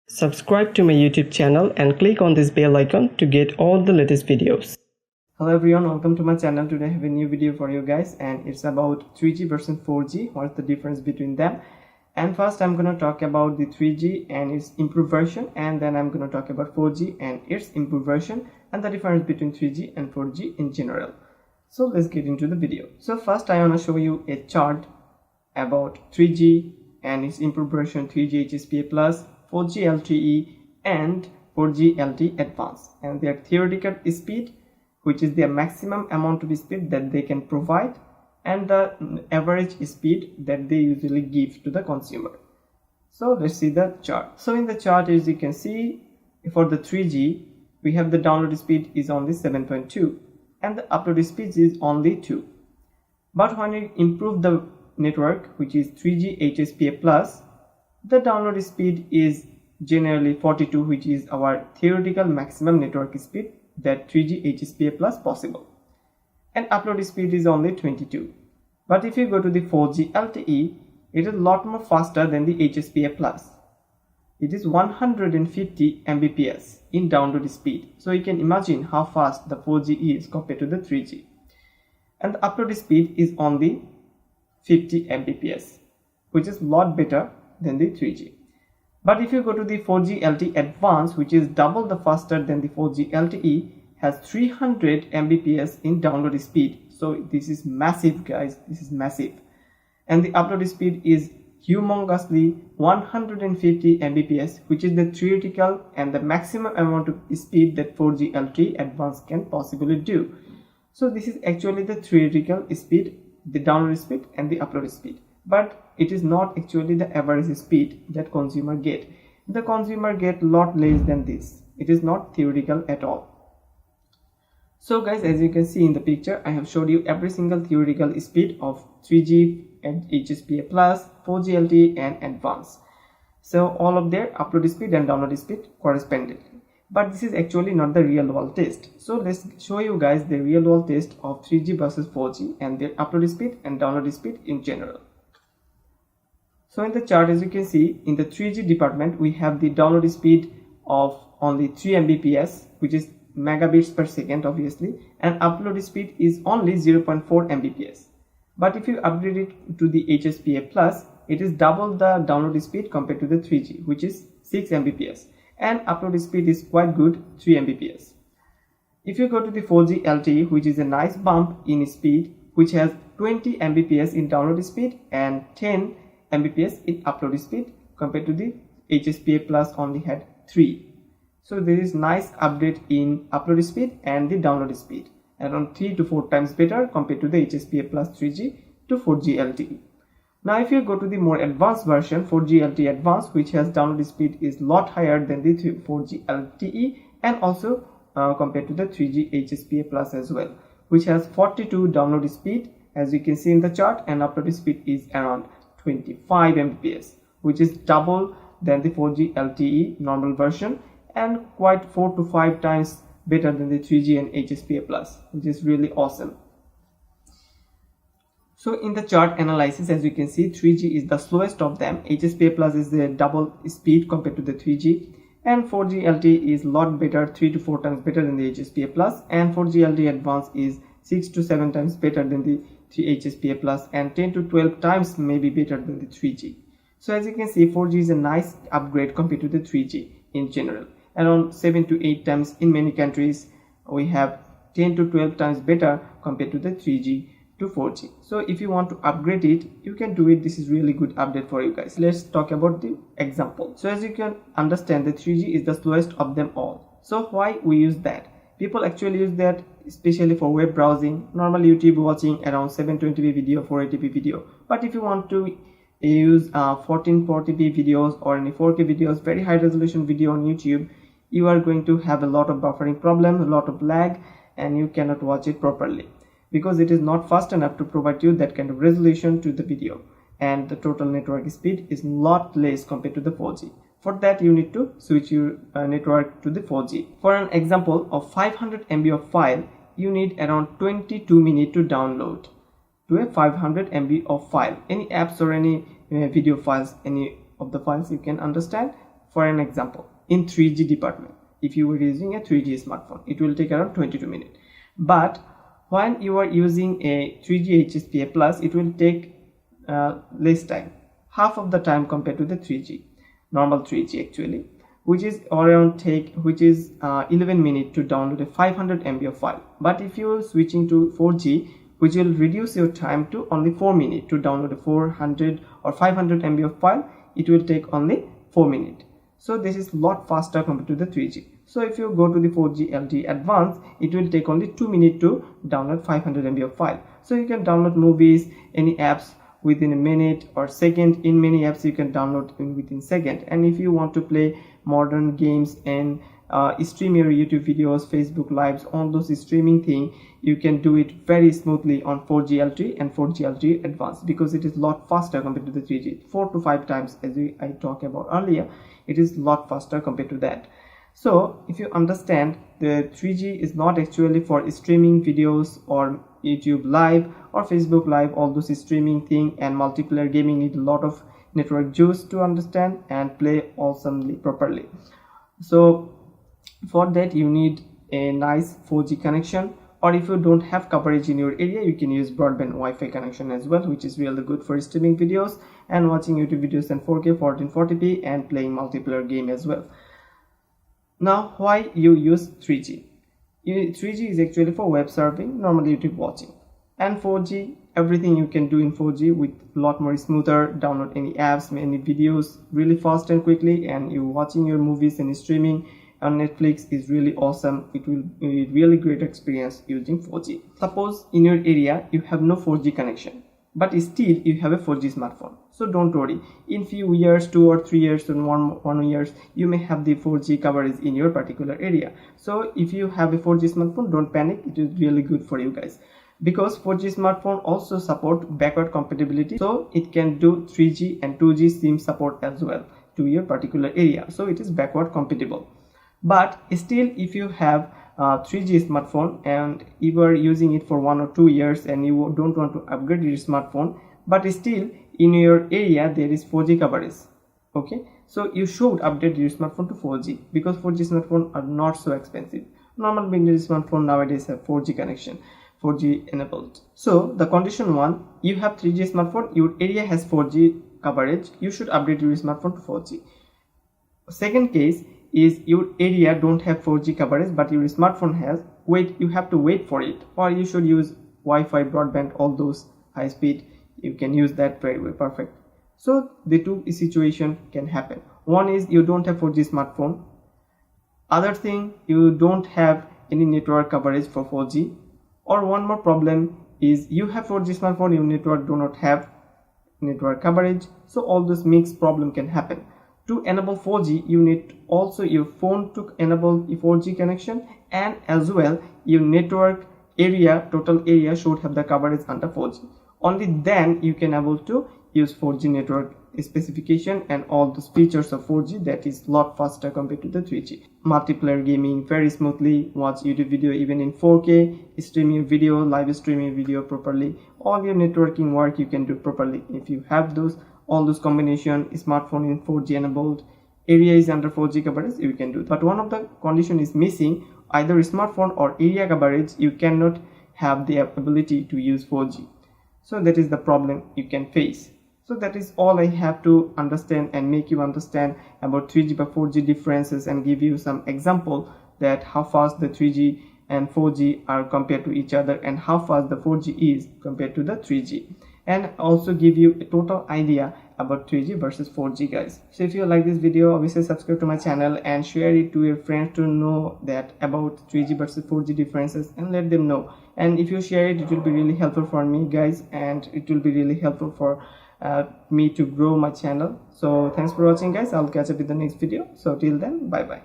Subscribe to my YouTube channel and click on this bell icon to get all the latest videos. Hello everyone, welcome to my channel. Today I have a new video for you guys and it's about 3G versus 4G. What's the difference between them? And first I'm going to talk about the 3G and its improved version, and then I'm going to talk about 4G and its improved version and the difference between 3G and 4G in general. So let's get into the video. So first I want to show you a chart about 3G and its improved version 3G HSPA+, 4G LTE and 4G LTE Advanced, and their theoretical speed, which is their maximum amount of speed that they can provide, and the average speed that they usually give to the consumer. So let's see the chart. So in the chart, as you can see, for the 3G we have the download speed is only 7.2 and the upload speed is only 2. But when we improve the network, which is 3G HSPA+, the download speed is generally 42, which is our theoretical maximum network speed that 3G HSPA+ possible, and upload speed is only 22. But if you go to the 4G LTE, it is a lot more faster than the HSPA+. It is 150 Mbps in download speed, so you can imagine how fast the 4G is compared to the 3G. And the upload speed is only 50 Mbps, which is a lot better than the 3G. But if you go to the 4G LTE Advanced, which is double the faster than the 4G LTE, has 300 Mbps in download speed. So this is massive, guys, this is massive. And the upload speed is humongously 150 Mbps, which is the theoretical and the maximum amount of speed that 4G LTE Advanced can possibly do. So this is actually the theoretical speed, the download speed and the upload speed. But it is not actually the average speed that consumer get. The consumer get lot less than this. It is not theoretical at all. So guys, as you can see in the picture, I have showed you every single theoretical speed of 3G and HSPA+, 4G LTE and Advanced. So all of their upload speed and download speed correspondingly. But this is actually not the real world test. So let's show you guys the real world test of 3G versus 4G and their upload speed and download speed in general. So in the chart, as you can see, in the 3G department, we have the download speed of only 3 Mbps, which is megabits per second obviously, and upload speed is only 0.4 Mbps. But if you upgrade it to the HSPA+, it is double the download speed compared to the 3G, which is 6 Mbps, and upload speed is quite good, 3 Mbps. If you go to the 4G LTE, which is a nice bump in speed, which has 20 Mbps in download speed and 10 Mbps in upload speed, compared to the HSPA+ only had 3. So there is nice update in upload speed and the download speed, around 3 to 4 times better compared to the HSPA+ 3G to 4G LTE. Now if you go to the more advanced version, 4G LTE Advanced, which has download speed is lot higher than the 4G LTE and also compared to the 3G HSPA+ as well, which has 42 download speed, as you can see in the chart, and upload speed is around 25 Mbps, which is double than the 4G LTE normal version and quite 4 to 5 times better than the 3G and HSPA+, which is really awesome. So in the chart analysis, as you can see, 3G is the slowest of them, HSPA+ is the double speed compared to the 3G, and 4G LTE is lot better, 3 to 4 times better than the HSPA+, and 4G LTE Advanced is 6 to 7 times better than the HSPA+, and 10 to 12 times maybe better than the 3G. So as you can see, 4G is a nice upgrade compared to the 3G in general. Around 7 to 8 times in many countries, we have 10 to 12 times better compared to the 3G to 4G. So if you want to upgrade it, you can do it. This is really good update for you guys. Let's talk about the example. So as you can understand, the 3G is the slowest of them all. So why we use that? People actually use that especially for web browsing, normal YouTube watching around 720p video, 480p video. But if you want to use 1440p videos or any 4K videos, very high resolution video on YouTube, you are going to have a lot of buffering problem, a lot of lag, and you cannot watch it properly because it is not fast enough to provide you that kind of resolution to the video, and the total network speed is lot less compared to the 4G. For that, you need to switch your network to the 4G. For an example of 500 MB of file, you need around 22 minutes to download to a 500 MB of file. Any apps or any video files, any of the files you can understand, For an example, in 3G department, if you were using a 3G smartphone, it will take around 22 minutes. But when you are using a 3G HSPA plus, it will take less time, half of the time compared to the 3G, normal 3G actually, which is 11 minutes to download a 500 MB of file. But if you are switching to 4G, which will reduce your time to only 4 minutes to download a 400 or 500 MB of file, it will take only 4 minutes. So this is lot faster compared to the 3G. So if you go to the 4G LTE Advanced, it will take only 2 minutes to download 500 MB of file. So you can download movies, any apps within a minute or second. In many apps you can download within second. And if you want to play modern games and stream your YouTube videos, Facebook lives, all those streaming thing, you can do it very smoothly on 4G LTE and 4G LTE Advanced, because it is lot faster compared to the 3G, 4 to 5 times, as I talked about earlier. It is lot faster compared to that. So if you understand, the 3G is not actually for streaming videos or YouTube live or Facebook live, all those streaming thing, and multiplayer gaming need a lot of network juice to understand and play awesomely properly. So for that you need a nice 4G connection, or if you don't have coverage in your area, you can use broadband Wi-Fi connection as well, which is really good for streaming videos and watching YouTube videos in 4K 1440p and playing multiplayer game as well. Now why you use 3G? 3G is actually for web surfing, normally YouTube watching, and 4G, everything you can do in 4G with a lot more smoother, download any apps, any videos really fast and quickly, and you watching your movies and streaming on Netflix is really awesome. It will be a really great experience using 4G. Suppose in your area you have no 4G connection, but still you have a 4G smartphone. So don't worry, in few years, 2 or 3 years, and one years, you may have the 4G coverage in your particular area. So if you have a 4G smartphone, don't panic, it is really good for you guys, because 4G smartphone also support backward compatibility, so it can do 3G and 2G SIM support as well to your particular area, so it is backward compatible. But still, if you have 3G smartphone and you are using it for 1 or 2 years and you don't want to upgrade your smartphone, but still in your area there is 4G coverage, okay, so you should update your smartphone to 4G, because 4G smartphones are not so expensive. Normal mid-range smartphone nowadays have 4G connection, 4G enabled. So the condition 1, you have 3G smartphone, your area has 4G coverage, you should update your smartphone to 4G. Second case is your area don't have 4G coverage but your smartphone has, you have to wait for it, or you should use Wi-Fi, broadband, all those high speed, you can use that very perfect. So the two situation can happen. One is you don't have 4G smartphone, other thing you don't have any network coverage for 4G, or one more problem is you have 4G smartphone, your network do not have network coverage. So all this mixed problem can happen. To enable 4G, you need also your phone to enable a 4G connection, and as well your network area, total area should have the coverage under 4G. Only then you can able to use 4G network specification and all those features of 4G that is lot faster compared to the 3G. Multiplayer gaming very smoothly, watch YouTube video even in 4K, stream your video, live stream your video properly, all your networking work you can do properly if you have all those combination, smartphone in 4G enabled, area is under 4G coverage, you can do. But one of the condition is missing, either smartphone or area coverage, you cannot have the ability to use 4G. So that is the problem you can face. So that is all I have to understand and make you understand about 3G by 4G differences, and give you some example that how fast the 3G and 4G are compared to each other, and how fast the 4G is compared to the 3G, and also give you a total idea about 3G versus 4G guys. So if you like this video, obviously subscribe to my channel and share it to your friends to know that about 3G versus 4G differences, and let them know. And if you share it, it will be really helpful for me guys, and it will be really helpful for me to grow my channel. So thanks for watching guys, I'll catch up with the next video. So till then, bye bye.